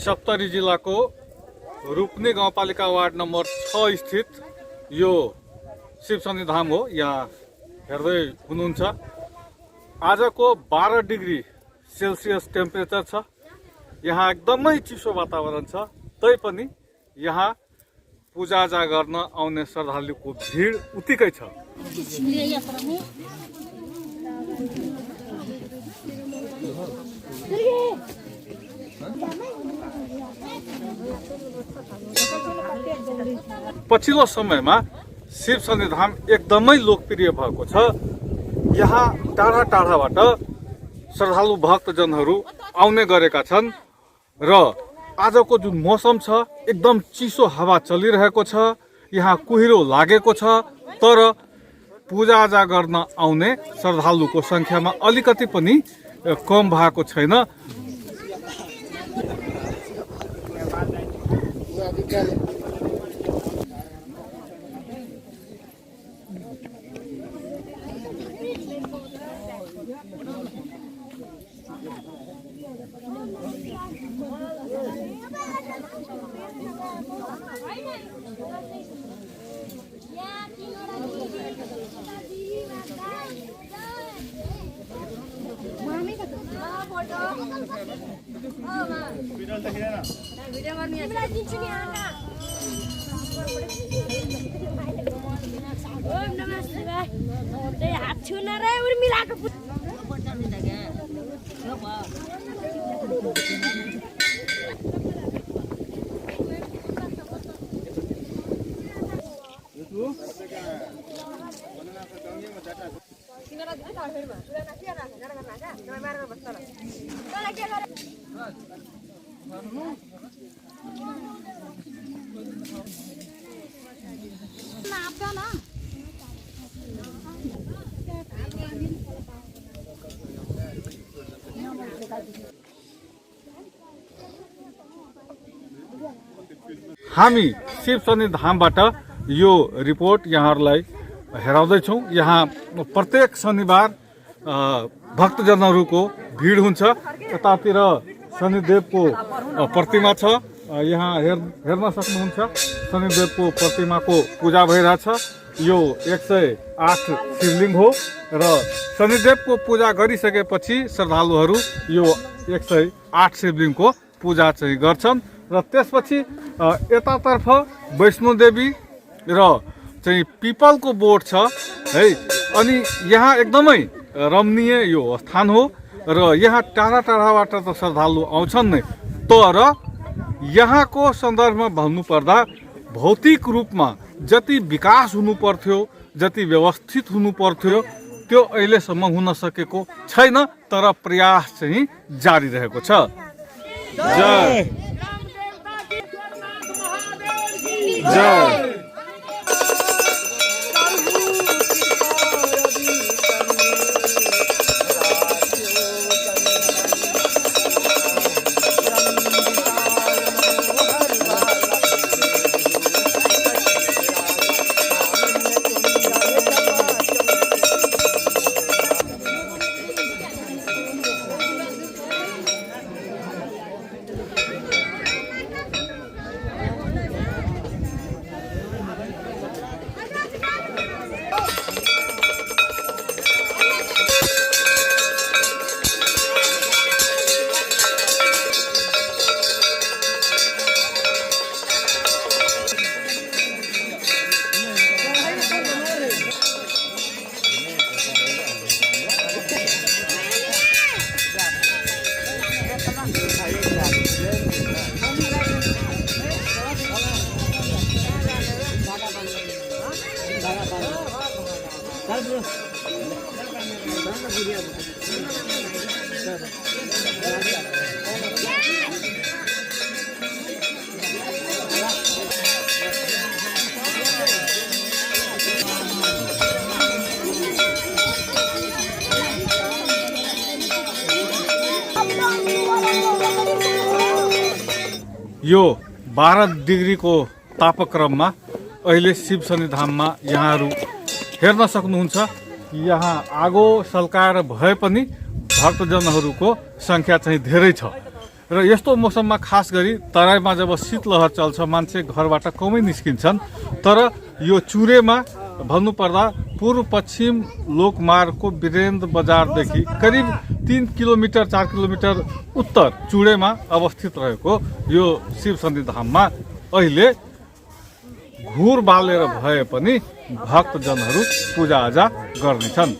सप्तरी जिल्लाको रूपनी गाउँपालिका ward number 6 स्थित यो शिव शनिधाम हो। यहाँ हेर्दै हुनुहुन्छ आजको 12 डिग्री सेल्सियस टेम्परेचर छ। यहाँ एकदमै चिसो वातावरण छ, तैपनि यहाँ पूजाआजा गर्न आउने श्रद्धालुको भिड उत्तिकै छ। पछिल्लो समयमा शिव शनिधाम एकदमै लोकप्रिय भएको छ। यहाँ टाढा टाढाबाट श्रद्धालु भक्तजनहरू आउने गरेका छन् र आजको जुन मौसम छ एकदम चिसो हावा चलिरहेको छ। यहाँ कुहिरो लागेको छ, तर पूजाआजा गर्न आउने श्रद्धालुको संख्यामा अलिकति पनि कम भएको छैन। हामी शिव शनिधामबाट यो रिपोर्ट यहाँहरूलाई हेराउँदैछौँ। यहाँ प्रत्येक शनिबार भक्तजनहरूको भिड हुन्छ। यतातिर शनिदेवको प्रतिमा छ, यहाँ हेर्न सक्नुहुन्छ। शनिदेवको प्रतिमाको पूजा भइरहेछ। यो 108 शिवलिङ्ग हो र शनिदेवको पूजा गरिसकेपछि श्रद्धालुहरू यो 108 शिवलिङ्गको पूजा चाहिँ गर्छन् र त्यसपछि यतातर्फ वैष्णोदेवी र चाहिँ पिपलको बोट छ है। अनि यहाँ एकदमै रमणीय यो स्थान हो र यहाँ टाढा टाढाबाट त श्रद्धालु आउँछन् नै, तर यहाँको सन्दर्भमा भन्नुपर्दा भौतिक रूपमा जति विकास हुनु पर्थ्यो, जति व्यवस्थित हुनु पर्थ्यो, त्यो अहिलेसम्म हुन सकेको छैन, तर प्रयास चाहिँ जारी रहेको छ। जय जय यो 12 डिग्रीको तापक्रममा अहिले शिव शनिधाममा यहाँहरू हेर्न सक्नुहुन्छ। यहाँ आगो सल्काएर भए पनि भक्तजनहरूको संख्या चाहिँ धेरै छ र यस्तो मौसममा खास गरी तराईमा जब शीतलहर चल्छ मान्छे घरबाट कमै निस्किन्छन्। तर यो चुरेमा भन्नुपर्दा पूर्व पश्चिम लोकमार्गको वीरेन्द्र बजारदेखि करिब 3 किलोमिटर 4 किलोमिटर उत्तर चुडेमा अवस्थित रहेको यो शिव सन्निधाममा अहिले घुर बालेर भए पनि भक्तजनहरू पूजाआजा गर्नेछन्।